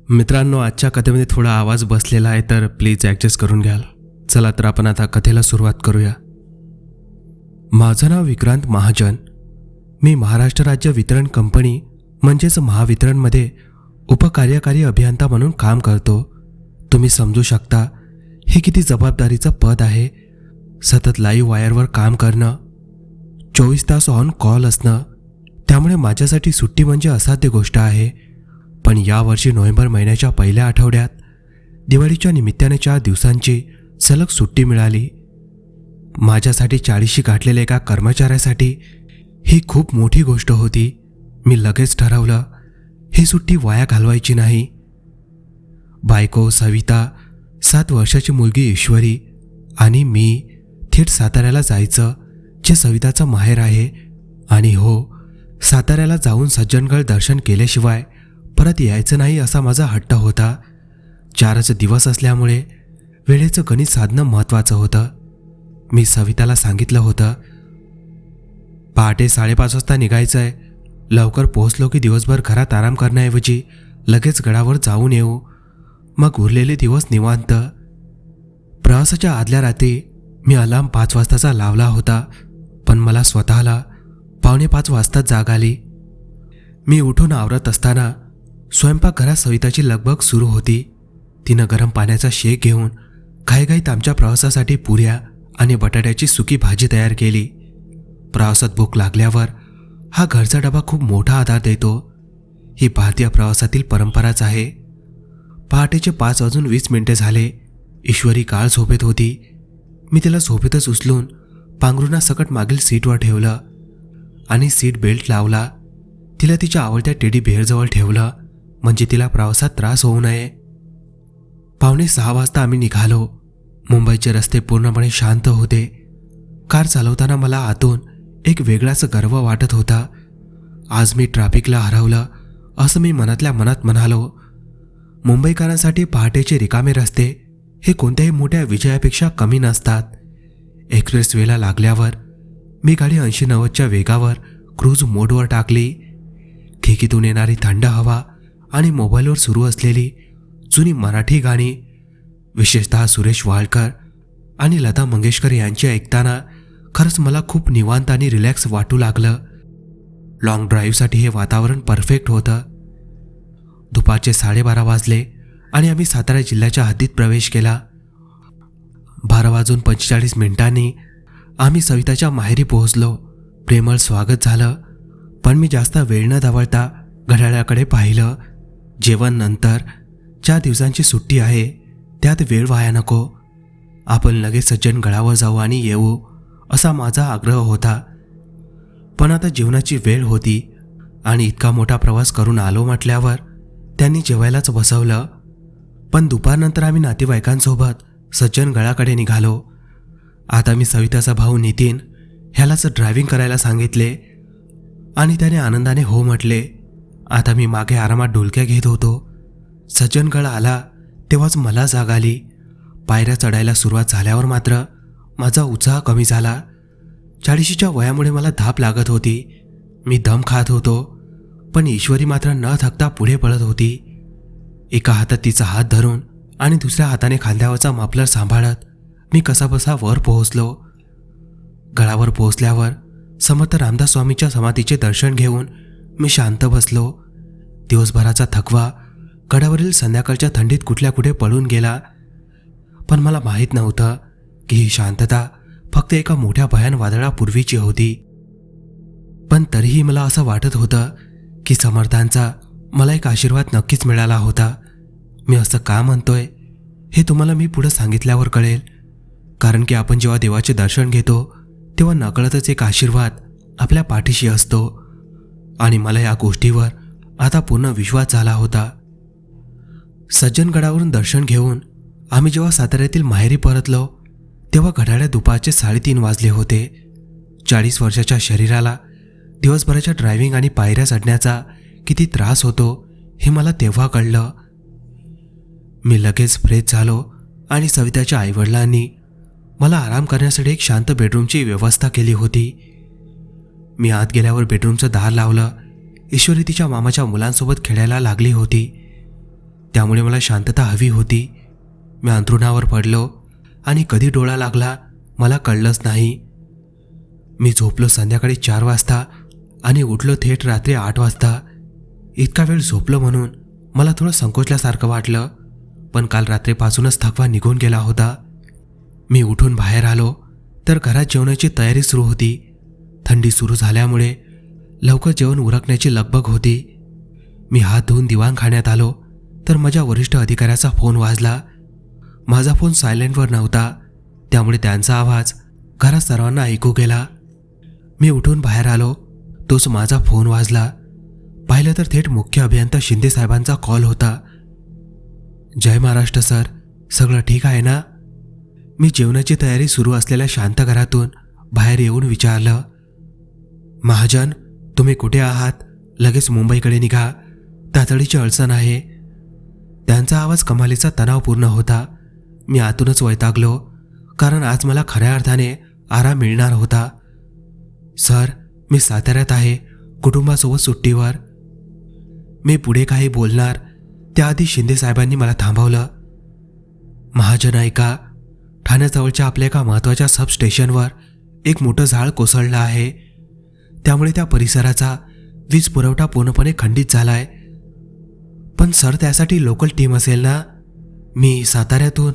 मित्रांनो, आजच्या कथेमध्ये थोडा आवाज बसलेला आहे, तर प्लीज ॲडजस्ट करून घ्याल. चला तर आपण आता कथेला सुरुवात करूया. माझं नाव विक्रांत महाजन. मी महाराष्ट्र राज्य वितरण कंपनी म्हणजेच महावितरणमध्ये उपकार्यकारी अभियंता म्हणून काम करतो. तुम्ही समजू शकता हे किती जबाबदारीचं पद आहे. सतत लाईव्ह वायरवर काम करणं, 24 तास ऑन कॉल असणं, त्यामुळे माझ्यासाठी सुट्टी म्हणजे असाध्य गोष्ट आहे. पण यावर्षी नोव्हेंबर महिन्याच्या पहिल्या आठवड्यात दिवाळीच्या निमित्ताने 4 दिवसांची सलग सुट्टी मिळाली. माझ्यासाठी 40शी गाठलेल्या एका कर्मचाऱ्यासाठी ही खूप मोठी गोष्ट होती. मी लगेच ठरवलं ही सुट्टी वाया घालवायची नाही. बायको सविता, 7 वर्षाची मुलगी ईश्वरी आणि मी थेट साताऱ्याला जायचं, जे सविताचं माहेर आहे. आणि हो, साताऱ्याला जाऊन सज्जनगड दर्शन केल्याशिवाय परत यायचं नाही असा माझा हट्ट होता. 4च दिवस असल्यामुळे वेळेचं गणित साधणं महत्त्वाचं होतं. मी सविताला सांगितलं होतं, पहाटे 5:30 वाजता निघायचं आहे. लवकर पोहोचलो की दिवसभर घरात आराम करण्याऐवजी लगेच गडावर जाऊन येऊ, मग उरलेले दिवस निवांत. प्रवासाच्या आदल्या रात्री मी अलार्म 5 वाजताचा लावला होता, पण मला स्वतःला 4:45 वाजताच जाग आली. मी उठून आवरत असताना स्वयंपाकघरात सविताची लगबग सुरू होती. तिनं गरम पाण्याचा शेक घेऊन घाईघाईत आमच्या प्रवासासाठी पुऱ्या आणि बटाट्याची सुकी भाजी तयार केली. प्रवासात भूक लागल्यावर हा घरचा डबा खूप मोठा आधार देतो. ही भारतीय प्रवासातील परंपराच आहे. पहाटेचे 5:20 झाले. ईश्वरी काळ झोपेत होती. मी तिला झोपेतच उचलून पांघरुणासकट मागील सीटवर ठेवलं आणि सीट बेल्ट लावला. तिला तिच्या आवडत्या टेडी बेअरजवळ ठेवलं, म्हणजे तिला प्रवासात त्रास होऊ नये. 5:45 वाजता आम्ही निघालो. मुंबईचे रस्ते पूर्णपणे शांत होते. कार चालवताना मला आतून एक वेगळाच गर्व वाटत होता. आज मी ट्रॅफिकला हरवलं असं मी मनातल्या मनात म्हणालो. मुंबईकरांसाठी पहाटेचे रिकामे रस्ते हे कोणत्याही मोठ्या विजयापेक्षा कमी नसतात. एक्सप्रेसवेला लागल्यावर मी गाडी 80-90च्या वेगावर क्रूज मोडवर टाकली. खिडकीतून येणारी थंड हवा आणि मोबाईलवर सुरू असलेली जुनी मराठी गाणी, विशेषतः सुरेश वाडकर आणि लता मंगेशकर यांची ऐकताना खरंच मला खूप निवांत आणि रिलॅक्स वाटू लागलं. लॉंग ड्राईव्हसाठी हे वातावरण परफेक्ट होतं. दुपारचे 12:30 वाजले आणि आम्ही सातारा जिल्ह्याच्या हद्दीत प्रवेश केला. 12:45 आम्ही सविताच्या माहेरी पोहोचलो. प्रेमळ स्वागत झालं, पण मी जास्त वेळ न धावता घड्याळाकडे पाहिलं. जेवण नंतर, 4 दिवसांची सुट्टी आहे, त्यात वेळ वाया नको. आपण लगेच सज्जनगडावर जाऊ आणि येऊ असा माझा आग्रह होता. पण आता जेवणाची वेळ होती आणि इतका मोठा प्रवास करून आलो म्हटल्यावर त्यांनी जेवायलाच बसवलं. पण दुपारनंतर आम्ही नातेवाईकांसोबत सज्जनगडाकडे निघालो. आता मी सविताचा भाऊ नितीन ह्यालाच ड्रायव्हिंग करायला सांगितले आणि त्याने आनंदाने हो म्हटले. आता मी मागे आरामात डुलक्या घेत होतो. सज्जनगड आला तेव्हाच मला जाग आली. पायऱ्या चढायला सुरुवात झाल्यावर मात्र माझा उत्साह कमी झाला. 40च्या वयामुळे मला धाप लागत होती. मी दम खात होतो, पण ईश्वरी मात्र न थकता पुढे पळत होती. एका हातात तिचा हात धरून आणि दुसऱ्या हाताने खांद्यावरचा मफलर सांभाळत मी कसाबसा वर पोहोचलो. गडावर पोहोचल्यावर समर्थ रामदास स्वामीच्या समाधीचे दर्शन घेऊन मी शांत बसलो. दिवसभराचा थकवा गडावरील संध्याकाळच्या थंडीत कुठल्या कुठे पळून गेला. पण मला माहीत नव्हतं की ही शांतता फक्त एका मोठ्या भयान वादळापूर्वीची होती. पण तरीही मला असं वाटत होतं की समर्थांचा मला एक आशीर्वाद नक्कीच मिळाला होता. मी असं का म्हणतोय हे तुम्हाला मी पुढे सांगितल्यावर कळेल. कारण की आपण जेव्हा देवाचे दर्शन घेतो तेव्हा नकळतच एक आशीर्वाद आपल्या पाठीशी असतो आणि मला या गोष्टीवर आता पूर्ण विश्वास झाला होता. सज्जनगडावरून दर्शन घेऊन आम्ही जेव्हा साताऱ्यातील माहेरी परतलो तेव्हा घड्याळात दुपारचे 3:30 वाजले होते. 40 वर्षाच्या शरीराला दिवसभराच्या ड्रायव्हिंग आणि पायऱ्या चढण्याचा किती त्रास होतो हे मला तेव्हा कळलं. मी लगेच फ्रेश झालो आणि सविताच्या आईवडिलांनी मला आराम करण्यासाठी एक शांत बेडरूमची व्यवस्था केली होती. मी आत गेल्यावर बेडरूमचं दार लावलं. ईश्वरी तिच्या मामाच्या मुलांसोबत खेळायला लागली होती, त्यामुळे मला शांतता हवी होती. मी अंथरुणावर पडलो आणि कधी डोळा लागला मला कळलंच नाही. मी झोपलो संध्याकाळी 4 वाजता आणि उठलो थेट रात्री 8 वाजता. इतका वेळ झोपलो म्हणून मला थोडं संकोचल्यासारखं वाटलं, पण काल रात्रीपासूनच थकवा निघून गेला होता. मी उठून बाहेर आलो तर घरात जेवणाची तयारी सुरू होती. थंडी सुरू झाल्यामुळे लवकर जेवण उरकण्याची लगबग होती. मी हात धुवून दिवाणखान्यात आलो तर माझ्या वरिष्ठ अधिकाऱ्याचा फोन वाजला. माझा फोन सायलेंटवर नव्हता, त्यामुळे त्यांचा आवाज घरात सर्वांना ऐकू गेला. मी उठून बाहेर आलो, तोच माझा फोन वाजला. पाहिलं तर थेट मुख्य अभियंता शिंदे साहेबांचा कॉल होता. जय महाराष्ट्र सर, सगळं ठीक आहे ना? मी जेवणाची तयारी सुरू असलेल्या शांत घरातून बाहेर येऊन विचारलं. महाजन, तुम्ही कुठे आहात? लगेच मुंबईकडे निघा, तातडीची अडचण आहे. त्यांचा आवाज कमालीचा तणावपूर्ण होता. मी आतूनच वैतागलो, कारण आज मला खऱ्या अर्थाने आराम मिळणार होता. सर, मी साताऱ्यात आहे, कुटुंबासोबत सुट्टीवर. मी पुढे काही बोलणार त्याआधी शिंदे साहेबांनी मला थांबवलं. महाजन ऐका, ठाण्याजवळच्या आपल्या एका महत्त्वाच्या सबस्टेशनवर एक मोठं झाड कोसळलं आहे, त्यामुळे त्या परिसराचा वीज पुरवठा पूर्णपणे खंडित झालाय. पण सर, त्यासाठी लोकल टीम असेल ना? मी साताऱ्यातून.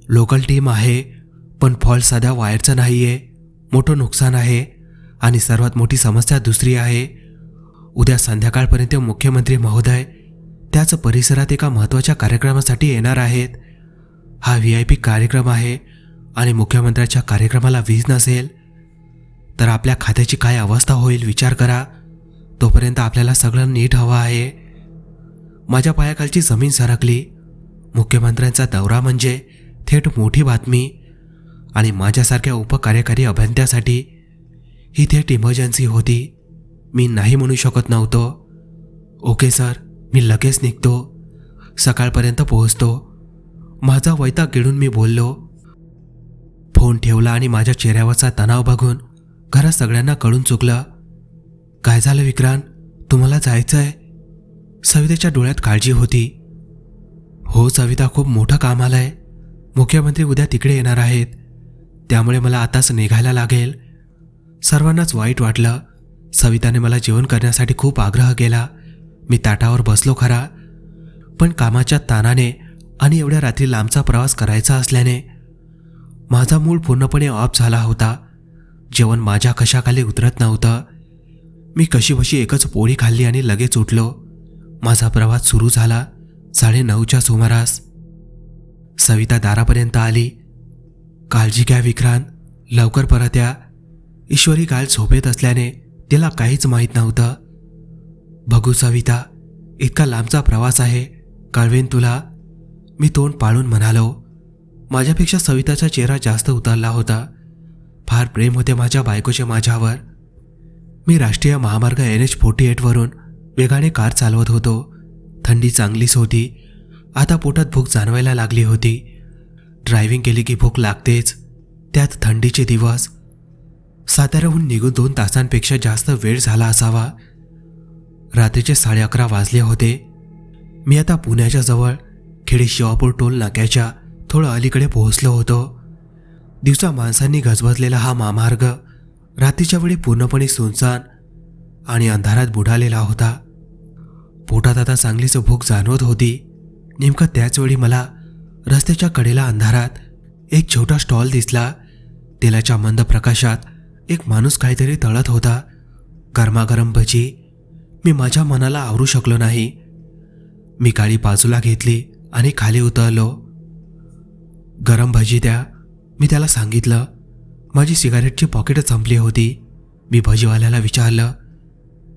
लोकल टीम आहे, पण फॉल्ट साध्या वायरचं नाहीये. मोठं नुकसान आहे आणि सर्वात मोठी समस्या दुसरी आहे. उद्या संध्याकाळपर्यंत मुख्यमंत्री महोदय त्याच परिसरात एका महत्त्वाच्या कार्यक्रमासाठी येणार आहेत. हा VIP कार्यक्रम आहे आणि मुख्यमंत्र्याच्या कार्यक्रमाला वीज नसेल तर आपल्या खात्याची काय अवस्था होईल विचार करा. तोपर्यंत आपल्याला सगळं नीट हवं आहे. माझ्या पायाखालची जमीन सरकली. मुख्यमंत्र्यांचा दौरा म्हणजे थेट मोठी बातमी आणि माझ्यासारख्या उपकार्यकारी अभियंत्यासाठी ही थेट इमर्जन्सी होती. मी नाही म्हणू शकत नव्हतो. ओके सर, मी लगेच निघतो, सकाळपर्यंत पोहोचतो. माझा वैताग गिळून मी बोललो. फोन ठेवला आणि माझ्या चेहऱ्यावरचा तणाव बघून घरात सगळ्यांना कळून चुकलं. काय झालं विक्रांत, तुम्हाला जायचंय? सवितेच्या डोळ्यात काळजी होती. हो सविता, खूप मोठं काम आलंय. मुख्यमंत्री उद्या तिकडे येणार आहेत, त्यामुळे मला आताच निघायला लागेल. सर्वांनाच वाईट वाटलं. सविताने मला जेवण करण्यासाठी खूप आग्रह केला. मी ताटावर बसलो खरा, पण कामाच्या ताणाने आणि एवढ्या रात्री लांबचा प्रवास करायचा असल्याने माझा मूड पूर्णपणे ऑफ झाला होता. जेवण माझ्या कशाखाली उतरत नव्हतं. मी कशीबशी एकच पोळी खाल्ली आणि लगेच उठलो. माझा प्रवास सुरू झाला 9:30च्या सुमारास. सविता दारापर्यंत आली. काळजी घ्या विक्रांत, लवकर परत या. ईश्वरी काल झोपेत असल्याने तिला काहीच माहीत नव्हतं. बघू सविता, इतका लांबचा प्रवास आहे, कळवेन तुला, मी तोंड पाळून म्हणालो. माझ्यापेक्षा सविताचा चेहरा जास्त उतरला होता. फार प्रेम होते माझ्या बायकोचे माझ्यावर. मी राष्ट्रीय महामार्ग NH-48 वरून वेगाने कार चालवत होतो. थंडी चांगलीच होती. आता पोटात भूक जाणवायला लागली होती. ड्रायव्हिंग केली की भूक लागतेच, त्यात थंडीचे दिवस. साताऱ्याहून निघून 2 तासांपेक्षा जास्त वेळ झाला असावा. रात्रीचे 11:30 वाजले होते. मी आता पुण्याच्या जवळ खेडी शिवापूर टोल नाक्याच्या थोडं अलीकडे पोहोचलो होतो. दिवसा माणसांनी गजबजलेला हा महामार्ग रात्रीच्या वेळी पूर्णपणे सुनसान आणि अंधारात बुडालेला होता. पोटात आता चांगलीच भूक जाणवत होती. नेमकं त्याचवेळी मला रस्त्याच्या कडेला अंधारात एक छोटा स्टॉल दिसला. तेलाच्या मंद प्रकाशात एक माणूस काहीतरी तळत होता. गरमागरम भजी. मी माझ्या मनाला आवरू शकलो नाही. मी गाडी बाजूला घेतली आणि खाली उतरलो. गरम भजी द्या, मी त्याला सांगितलं. माझी सिगारेटची पॉकेट संपली होती. मी भजीवाल्याला विचारलं,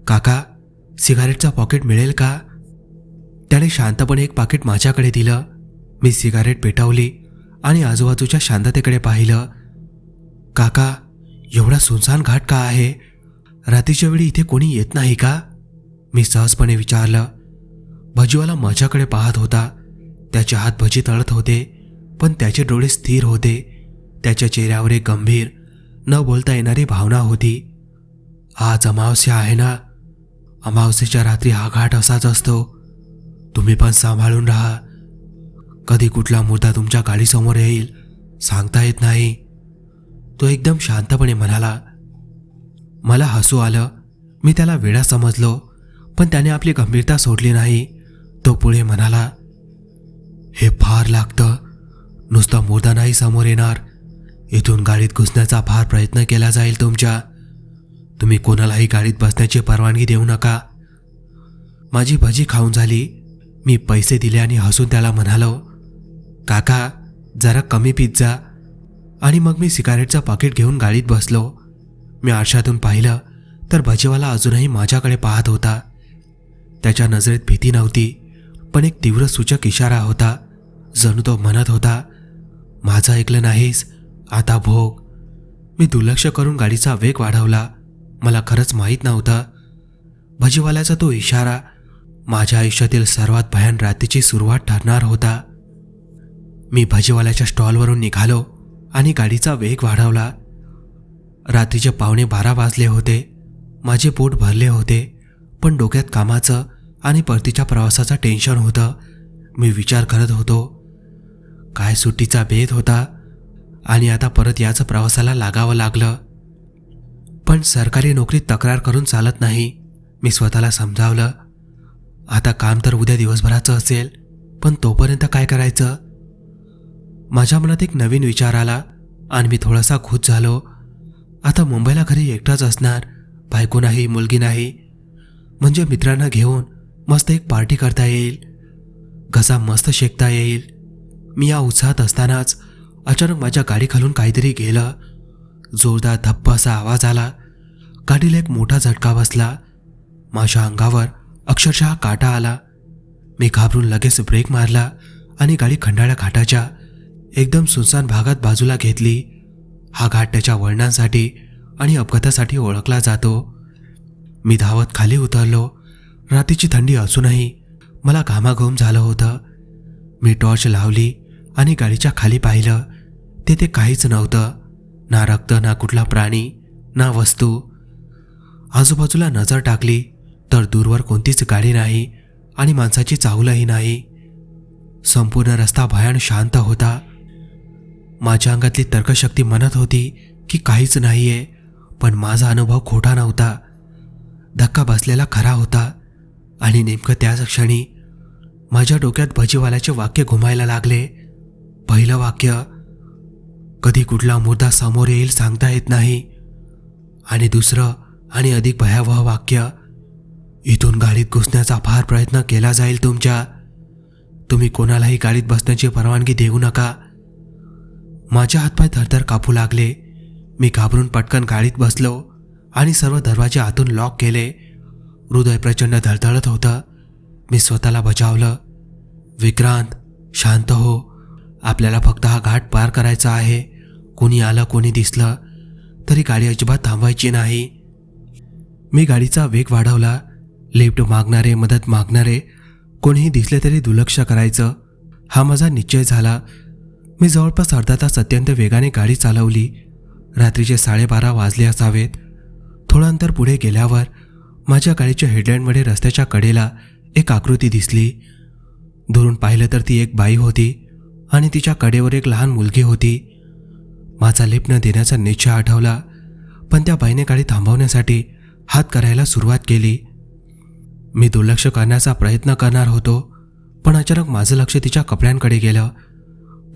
काका, सिगारेटचा पॉकेट मिळेल का? त्याने शांतपणे एक पाकिट माझ्याकडे दिलं. मी सिगारेट पेटवली आणि आजूबाजूच्या शांततेकडे पाहिलं. काका, एवढा सुनसान घाट का आहे? रात्रीच्या वेळी इथे कोणी येत नाही का? मी सहजपणे विचारलं. भजीवाला माझ्याकडे पाहत होता. त्याचे हात भजी तळत होते पण त्याचे डोळे स्थिर होते. त्याच्या चेहऱ्यावर एक गंभीर, न बोलता येणारी भावना होती. आज अमावस्या आहे ना? अमावस्येच्या रात्री हा घाट असाच असतो. तुम्ही पण सांभाळून राहा. कधी कुठला मुर्दा तुमच्या गाडीसमोर येईल सांगता येत नाही. तो एकदम शांतपणे म्हणाला. मला हसू आलं. मी त्याला वेडा समजलो, पण त्याने आपली गंभीरता सोडली नाही. तो पुढे म्हणाला, हे फार लागतं. नुसता मुर्दा नाही समोर येणार. इथून गाडीत घुसण्याचा फार प्रयत्न केला जाईल तुमच्या. तुम्ही कोणालाही गाडीत बसण्याची परवानगी देऊ नका. माझी भजी खाऊन झाली. मी पैसे दिले आणि हसून त्याला म्हणालो, काका जरा कमी पिझ्झा. आणि मग मी सिगारेटचं पाकिट घेऊन गाडीत बसलो. मी आरशातून पाहिलं तर भजीवाला अजूनही माझ्याकडे पाहत होता. त्याच्या नजरेत भीती नव्हती, पण एक तीव्र सूचक इशारा होता. जणू तो म्हणत होता, माझं ऐकलं नाहीस, आता भोग. मी दुर्लक्ष करून गाडीचा वेग वाढवला. मला खरंच माहीत नव्हतं, भजीवाल्याचा तो इशारा माझ्या आयुष्यातील सर्वात भयान रात्रीची सुरुवात ठरणार होता. मी भजीवाल्याच्या स्टॉलवरून निघालो आणि गाडीचा वेग वाढवला. रात्रीचे 11:15 वाजले होते. माझे पोट भरले होते, पण डोक्यात कामाचं आणि परतीच्या प्रवासाचं टेन्शन होतं. मी विचार करत होतो, काय सुट्टीचा बेत होता आणि आता परत याच प्रवासाला लागावं लागलं. पण सरकारी नोकरीत तक्रार करून चालत नाही. मी स्वतःला समजावलं, आता काम तर उद्या दिवसभराचं असेल, पण तोपर्यंत काय करायचं? माझ्या मनात एक नवीन विचार आला आणि मी थोडासा खुश झालो. आता मुंबईला घरी एकटाच असणार, बायको नाही, मुलगी नाही. म्हणजे मित्रांना घेऊन मस्त एक पार्टी करता येईल, घसा मस्त शेकता येईल. मी या उत्साहात असतानाच अचानक माझ्या गाडी खालून काहीतरी गेलं. जोरदार धप्प असा आवाज आला. गाडीला एक मोठा झटका बसला. माझ्या अंगावर अक्षरशः काटा आला. मी घाबरून लगेच ब्रेक मारला आणि गाडी खंडाळ्या घाटाच्या एकदम सुनसान भागात बाजूला घेतली. हा घाट त्याच्या वळणांसाठी आणि अपघातासाठी ओळखला जातो. मी धावत खाली उतरलो. रात्रीची थंडी असूनही मला घामाघूम झालं होतं. मी टॉर्च लावली आणि गाडीच्या खाली पाहिलं. तेथे काहीच नव्हतं, ना रक्त, ना कुठला प्राणी, ना वस्तू. आजूबाजूला नजर टाकली तर दूरवर कोणतीच गाडी नाही आणि माणसाची चाहुलही नाही. संपूर्ण रस्ता भयान शांत होता. माझ्या अंगातली तर्कशक्ती म्हणत होती की काहीच नाहीये, पण माझा अनुभव खोटा नव्हता. धक्का बसलेला खरा होता. आणि नेमकं त्याच क्षणी माझ्या डोक्यात भजीवाल्याचे वाक्य घुमायला लागले. पहिलं वाक्य, कधी कुठला मुर्दा समोर येईल सांगता येत नाही. आणि दुसरं आणि अधिक भयावह वाक्य, इथून गाडीत घुसण्याचा फार प्रयत्न केला जाईल तुमच्या. तुम्ही कोणालाही गाडीत बसण्याची परवानगी देऊ नका. माझे हातपाय थरथर कापू लागले. मी घाबरून पटकन गाडीत बसलो आणि सर्व दरवाजे आतून लॉक केले. हृदय प्रचंड धडधडत होतं. मी स्वतःला बचावलं. विक्रांत, शांत हो. आपल्याला फक्त हा घाट पार करायचा आहे. कोणी आलं, कोणी दिसलं तरी गाडी अजिबात थांबवायची नाही. मी गाडीचा वेग वाढवला. लिफ्ट मागणारे, मदत मागणारे कोणीही दिसले तरी दुर्लक्ष करायचं, हा माझा निश्चय झाला. मी जवळपास अर्धा तास अत्यंत वेगाने गाडी चालवली. रात्रीचे 12:30 वाजले असावेत. थोडं अंतर पुढे गेल्यावर माझ्या गाडीच्या हेडलाईटमध्ये रस्त्याच्या कडेला एक आकृती दिसली. दुरून पाहिलं तर ती एक बाई होती आणि तिच्या कडेवर एक लहान मुलगी होती. माझा लिफ्ट न देण्याचा निश्चय आठवला, पण त्या बाईने गाडी थांबवण्यासाठी हात करायला सुरुवात केली. मी दुर्लक्ष करण्याचा प्रयत्न करणार होतो, पण अचानक माझं लक्ष तिच्या कपड्यांकडे गेलं.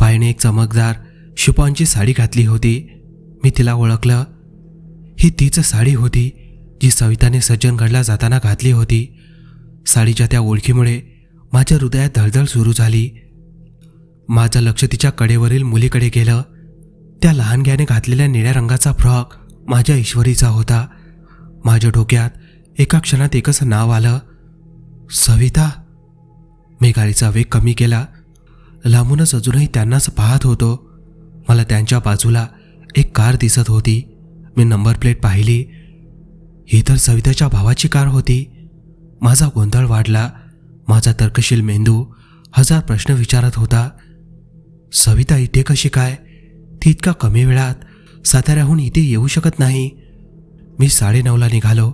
बाईने एक चमकदार शिफॉनची साडी घातली होती. मी तिला ओळखलं. ही तीच साडी होती जी सविताने सज्जनगडला जाताना घातली होती. साडीच्या त्या ओळखीमुळे माझ्या हृदयात धडधड सुरू झाली. माझं लक्ष तिच्या कडेवरील मुलीकडे गेलं. त्या लहानग्याने घातलेल्या निळ्या रंगाचा फ्रॉक माझ्या ईश्वरीचा होता. माझ्या डोक्यात एका क्षणात एकच नाव आलं, सविता. मी गाडीचा वेग कमी केला. लांबूनच अजूनही त्यांनाच पाहत होतो. मला त्यांच्या बाजूला एक कार दिसत होती. मी नंबर प्लेट पाहिली. ही तर सविताच्या भावाची कार होती. माझा गोंधळ वाढला. माझा तर्कशील मेंदू हजार प्रश्न विचारत होता. सविता इथे कशी काय? ती इतका कमी वेळात साताऱ्याहून इथे येऊ शकत नाही. मी 9:30ला निघालो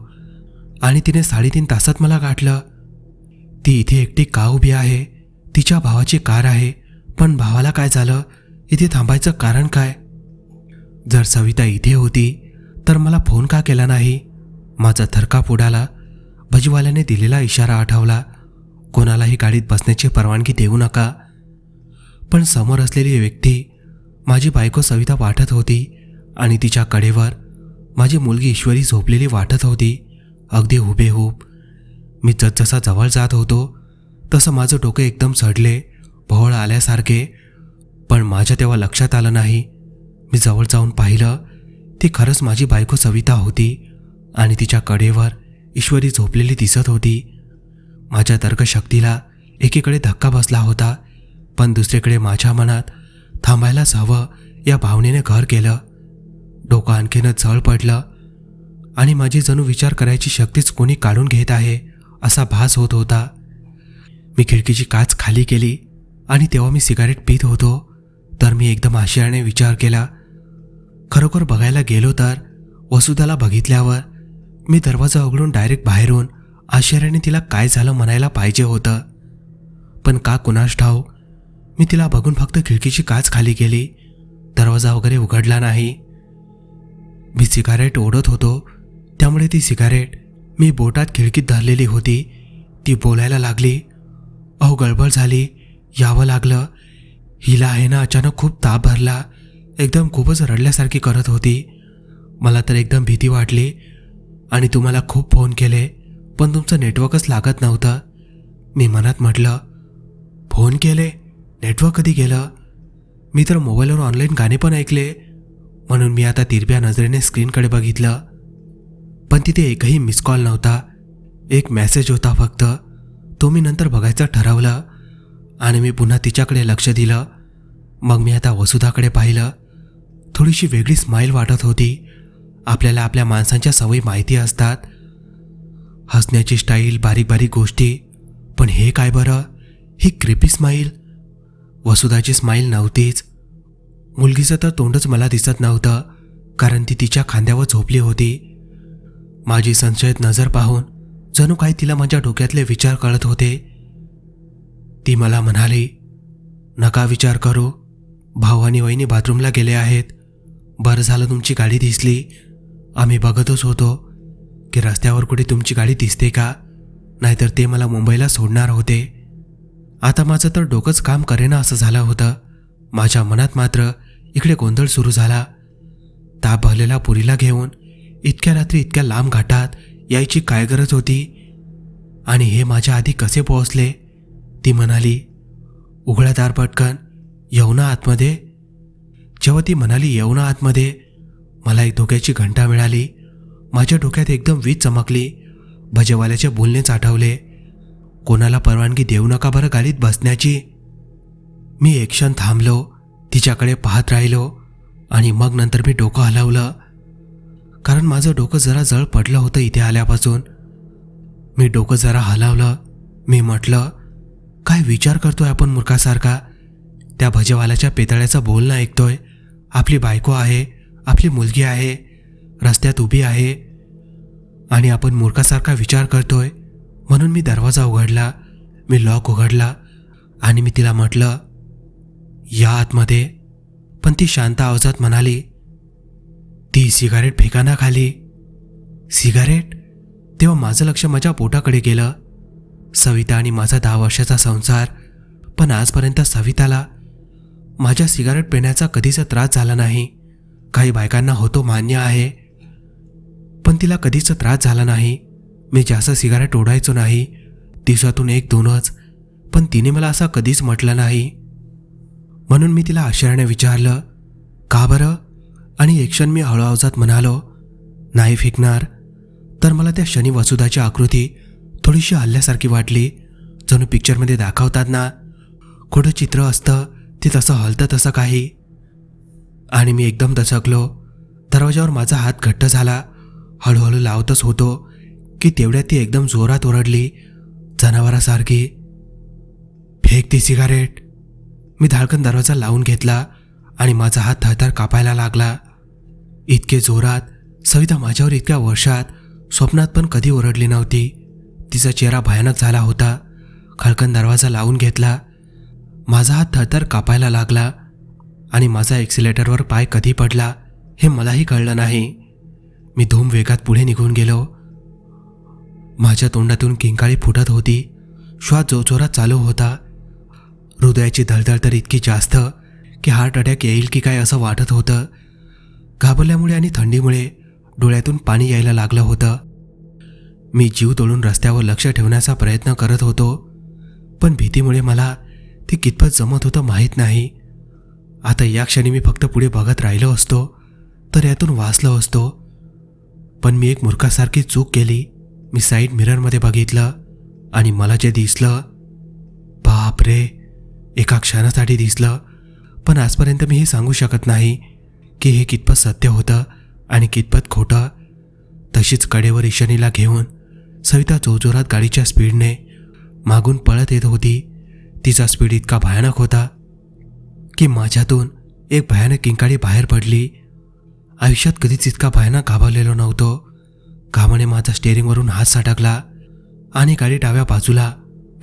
आणि तिने 3.5 तासात मला गाठलं. ती इथे एकटी का उभी आहे? तिच्या भावाची कार आहे, पण भावाला काय झालं? इथे थांबायचं कारण काय? जर सविता इथे होती तर मला फोन का केला नाही? माझा थरकाप उडाला. भजीवाल्याने दिलेला इशारा आठवला, कोणालाही गाडीत बसण्याची परवानगी देऊ नका. पण समोर असलेली व्यक्ती माझी बायको सविता वाटत होती आणि तिच्या कडेवर माझी मुलगी ईश्वरी झोपलेली वाटत होती, अगदी हुबेहूब. मी जसजसा जवळ जात होतो तसं माझं डोकं एकदम चढले, भोवळ आल्यासारखे. पण माझ्या तेव्हा लक्षात आलं नाही. मी जवळ जाऊन पाहिलं, ती खरंच माझी बायको सविता होती आणि तिच्या कडेवर ईश्वरी झोपलेली दिसत होती. माझ्या तर्कशक्तीला एकीकडे धक्का बसला होता, पण दुसरीकडे माझ्या मनात थांबायलाच हवं या भावनेने घर केलं. डोकं आणखीनच जळ पडलं आणि माझी जणू विचार करायची शक्तीच कोणी काढून घेत आहे असा भास होत होता. मी खिडकीची काच खाली केली आणि तेव्हा मी सिगारेट पीत होतो. तर मी एकदम आश्चर्याने विचार केला. खरोखर बघायला गेलो तर वसुधाला बघितल्यावर मी दरवाजा उघडून डायरेक्ट बाहेरून आश्चर्याने तिला काय झालं म्हणायला पाहिजे होतं. पण का कुणास ठाऊक, मी तिला बघून फक्त खिडकीची काच खाली केली. दरवाजा वगैरे उघडला नाही. मी सिगारेट ओढत होतो, त्यामुळे ती सिगारेट मी बोटात खिडकीत धरलेली होती. ती बोलायला लागली. अहो गडबड झाली, यावं लागलं. हिला आहे ना अचानक खूप ताप भरला, एकदम खूपच रडल्यासारखी करत होती. मला तर एकदम भीती वाटली आणि तुम्हाला खूप फोन केले, पण तुमचं नेटवर्कच लागत नव्हतं. मी मनात म्हटलं, फोन केले? नेटवर्क कधी गेलं? मी तर मोबाईलवर ऑनलाईन गाणे पण ऐकले. म्हणून मी आता तिरप्या नजरेने स्क्रीनकडे बघितलं, पण तिथे एकही मिस कॉल नव्हता. एक मेसेज होता फक्त. तो मी नंतर बघायचं ठरवलं आणि मी पुन्हा तिच्याकडे लक्ष दिलं. मग मी आता वसुधाकडे पाहिलं. थोडीशी वेगळी स्माईल वाटत होती. आपल्याला आपल्या माणसांच्या सवयी माहिती असतात, हसण्याची स्टाईल, बारीक बारीक गोष्टी. पण हे काय बरं, ही क्रिपी स्माईल. वसुधाची स्माईल नव्हतीच. मुलगीचं तर तोंडच मला दिसत नव्हतं, कारण ती तिच्या खांद्यावर झोपली होती. माझी संशयित नजर पाहून जणू काही तिला माझ्या डोक्यातले विचार कळत होते. ती मला म्हणाली, नका विचार करू, भाऊ आणि वहिनी बाथरूमला गेले आहेत. बरं झालं तुमची गाडी दिसली. आम्ही बघतच होतो की रस्त्यावर कुठे तुमची गाडी दिसते का, नाहीतर ते मला मुंबईला सोडणार होते. आता माझं तर डोकंच काम करेना असं झालं होतं. माझ्या मनात मात्र इकडे गोंधळ सुरू झाला. ताप भरलेला पुरीला घेऊन इतक्या रात्री इतक्या लांब घाटात यायची काय गरज होती? आणि हे माझ्या आधी कसे पोहोचले? ती म्हणाली, उघडा दार पटकन, येऊ ना आतमध्ये. जेव्हा ती म्हणाली येऊ ना आतमध्ये, मला एक धोक्याची घंटा मिळाली. माझ्या डोक्यात एकदम वीज चमकली. भजेवाल्याचे बोलणेच आठवले. कोणाला परवानगी देऊ नका बरं गाडीत बसण्याची. मी एक क्षण थांबलो, तिच्याकडे पाहत राहिलो आणि मग नंतर मी डोकं हलवलं, कारण माझं डोकं जरा जळ पडलं होतं इथे आल्यापासून. मी डोकं जरा हलवलं. मी म्हटलं, काय विचार करतोय आपण मूर्खासारखा? त्या भजेवाल्याच्या पेतळ्याचं बोलणं ऐकतोय. आपली बायको आहे, आपली मुलगी आहे, रस्त्यात उभी आहे आणि आपण मूर्खासारखा विचार करतोय. म्हणून मी दरवाजा उघडला, मी लॉक उघडला आणि मी तिला म्हटलं, या आतमध्ये. पण ती शांत आवाजात म्हणाली, ती सिगारेट फेकाना खाली. सिगारेट? तेव्हा माझं लक्ष माझ्या पोटाकडे गेलं. सविता आणि माझा 10 वर्षाचा संसार. पण आजपर्यंत सविताला माझ्या सिगारेट पिण्याचा कधीच त्रास झाला नाही. काही बायकांना होतो मान्य आहे, पण तिला कधीच त्रास झाला नाही. मी जास्त सिगारेट ओढायचो नाही, दिवसातून 1-2च, पण तिने मला असं कधीच म्हटलं नाही. म्हणून मी तिला आश्चर्याने विचारलं, का बरं? आणि एक क्षण मी हळू आवाजात म्हणालो, नाही फेकणार. तर मला त्या क्षणी वसुधाची आकृती थोडीशी हलल्यासारखी वाटली. जणू पिक्चरमध्ये दाखवतात ना, खोटं चित्र असतं ते तसं हलतं तसं काही. आणि मी एकदम दचकलो. दरवाजावर माझा हात घट्ट झाला. हळूहळू लावतच होतो की तेवढ्यात ती एकदम जोरात ओरडली, जनावरासारखी, फेक ती सिगारेट. मी धाडकन दरवाजा लावून घेतला आणि माझा हात थरथर कापायला लागला. इतके जोरात सविता माझ्यावर इतक्या वर्षात स्वप्नात पण कधी ओरडली नव्हती. तिचा चेहरा भयानक झाला होता. खडकन दरवाजा लावून घेतला. माझा हात थरथर कापायला लागला आणि माझा एक्सिलेटरवर पाय कधी पडला हे मलाही कळलं नाही. मी धूम वेगात पुढे निघून गेलो. माझ्या तोंडातून किंकाळी फुटत होती. श्वास जोरजोरात चालू होता. हृदयाची धडधड तर इतकी जास्त की हार्ट अटॅक येईल की काय असं वाटत होतं. घाबरल्यामुळे आणि थंडीमुळे डोळ्यातून पाणी यायला लागलं होतं. मी जीव तोडून रस्त्यावर लक्ष ठेवण्याचा प्रयत्न करत होतो, पण भीतीमुळे मला ते कितपत जमत होतं माहीत नाही. आता या क्षणी मी फक्त पुढे बघत राहिलो असतो तर यातून वाचलो असतो. पण मी एक मूर्खासारखी चूक केली. मी साईड मिररमध्ये बघितलं आणि मला जे दिसलं, बापरे, एका क्षणासाठी दिसलं. पण आजपर्यंत मी हे सांगू शकत नाही की हे कितपत सत्य होतं आणि कितपत खोटं. तशीच कडेवर ईशानीला घेऊन सविता जोरजोरात गाडीच्या स्पीडने मागून पळत येत होती. तिचा स्पीड इतका भयानक होता की माझ्यातून एक भयानक किंकाळी बाहेर पडली. आयुष्यात कधीच इतका भयानक घाबरलेलो नव्हतो. घामाने माझा स्टेअरिंगवरून हात सटकला आणि गाडी डाव्या बाजूला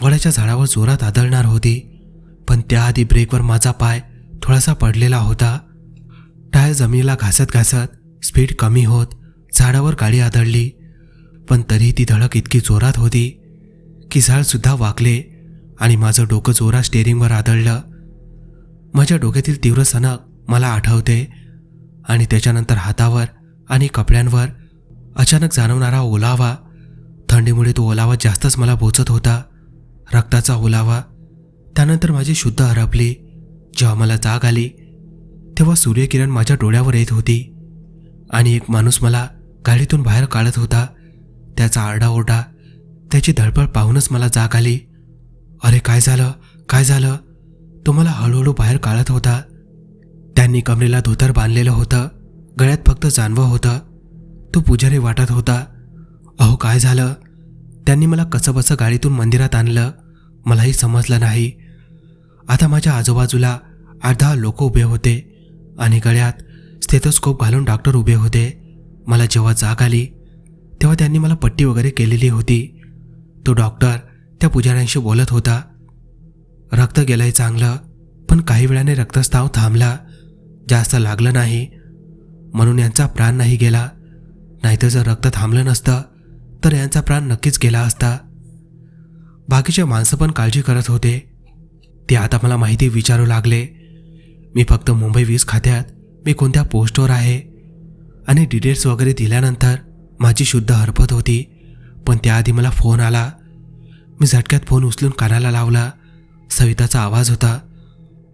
वडाच्या झाडावर जोरात आदळणार होती. पण त्याआधी ब्रेकवर माझा पाय थोडासा पडलेला होता. टायर जमिनीला घासत घासत स्पीड कमी होत झाडावर गाडी आदळली. पण तरीही ती धडक इतकी जोरात होती की झाडसुद्धा वाकले आणि माझं डोकं जोरात स्टेअरिंगवर आदळलं. माझ्या डोक्यातील तीव्र सनक मला आठवते आणि त्याच्यानंतर हातावर आणि कपड्यांवर अचानक जाणवणारा ओलावा. थंडीमुळे तो ओलावा जास्तच मला बोचत होता, रक्ताचा ओलावा. त्यानंतर माझी शुद्ध हरपली. जेव्हा मला जाग आली तेव्हा सूर्यकिरण माझ्या डोळ्यावर येत होती आणि एक माणूस मला गाडीतून बाहेर काढत होता. त्याचा आरडाओरडा, त्याची धडपड पाहूनच मला जाग आली. अरे काय झालं, काय झालं? तो मला हळूहळू बाहेर काढत होता. त्यांनी कमरेला धोतर बांधलेलं होतं, गळ्यात फक्त जानवं होतं. तो पुजारी वाटत होता. अहो काय झालं? त्यांनी मला कसंबसं गाडीतून मंदिरात आणलं. मलाही समजलं नाही. आता माझ्या आजूबाजूला 8-10 लोक उभे होते आणि गळ्यात स्टेथोस्कोप घालून डॉक्टर उभे होते. मला जेव्हा जाग आली तेव्हा त्यांनी मला पट्टी वगैरे केलेली होती. तो डॉक्टर त्या पुजाऱ्यांशी बोलत होता. रक्त गेलंय चांगलं, पण काही वेळाने रक्तस्राव थांबला. जास्त लागलं नाही म्हणून यांचा प्राण नाही गेला. नाहीतर जर रक्त थांबलं नसतं तर यांचा प्राण नक्कीच गेला असता. बाकीचे माणसं पण काळजी करत होते. ते आता मला माहिती विचारू लागले. मी फक्त मुंबई वीज खात्यात मी कोणत्या पोस्टवर आहे आणि डिटेल्स वगैरे दिल्यानंतर माझी शुद्ध हरपत होती. पण त्याआधी मला फोन आला. मी झटक्यात फोन उचलून कानाला लावला. सविताचा आवाज होता.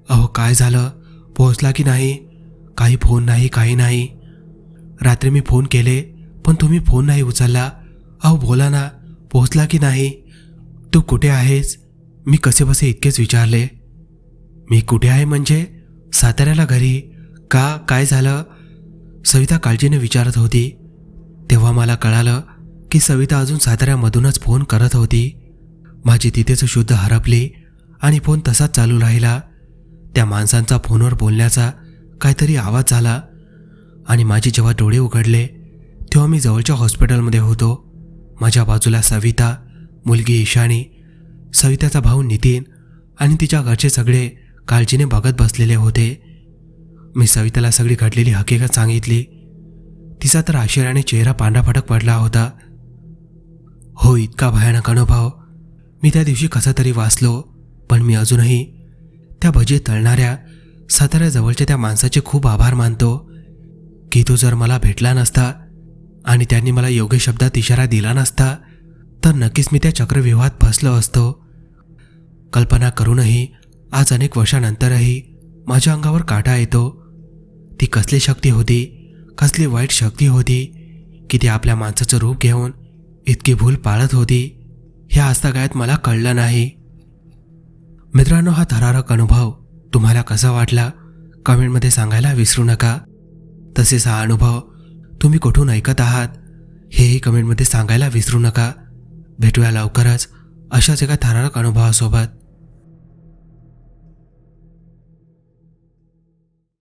अहो काय झालं, पोहोचला की नाही? काही फोन नाही, काही नाही. रात्री मी फोन केले पण तुम्ही फोन नाही उचलला. अहो बोला ना, पोहोचला की नाही? तू कुठे आहेस? मी कसेबसे इतकेच विचारले. मी कुठे आहे म्हणजे? साताऱ्याला घरी. का, काय झालं? सविता काळजीने विचारत होती. तेव्हा मला कळालं की सविता अजून साताऱ्यामधूनच फोन करत होती. माझी तिथेच शुद्ध हरपली आणि फोन तसाच चालू राहिला. त्या माणसांचा फोनवर बोलण्याचा काहीतरी आवाज झाला आणि माझे जेव्हा डोळे उघडले तेव्हा मी जवळच्या हॉस्पिटलमध्ये होतो. माझ्या बाजूला सविता, मुलगी ईशानी, सविताचा भाऊ नितीन आणि तिच्या घरचे सगळे काळजीने बघत बसलेले होते. मी सविताला सगळी घडलेली हकीकत सांगितली. तिचा तर आश्चर्याने चेहरा पांढराफटक पडला होता. हो, इतका भयानक अनुभव मी त्या दिवशी कसा तरी वाचलो. पण मी अजूनही त्या भजी तळणाऱ्या साताऱ्याजवळच्या त्या माणसाचे खूप आभार मानतो की तो जर मला भेटला नसता आणि त्यांनी मला योग्य शब्दात इशारा दिला नसता तर नक्कीच मी त्या चक्रव्यूहात फसलो असतो. कल्पना करूनही आज अनेक वर्षानंतरही माझ्या अंगावर काटा येतो. ती कसली शक्ती होती, कसली वाईट शक्ती होती की ती आपल्या माणसाचं रूप घेऊन इतकी भूल पाळत होती. हे आजतागायत मला कळलं नाही. मित्रांनो, हा थरारक अनुभव तुम्हाला कसा वाटला कमेंटमध्ये सांगायला विसरू नका. तसेच हा अनुभव तुम्ही कुठून ऐकत आहात हेही कमेंटमध्ये सांगायला विसरू नका. भेटूया लवकरच अशाच एका थरारक अनुभवासोबत.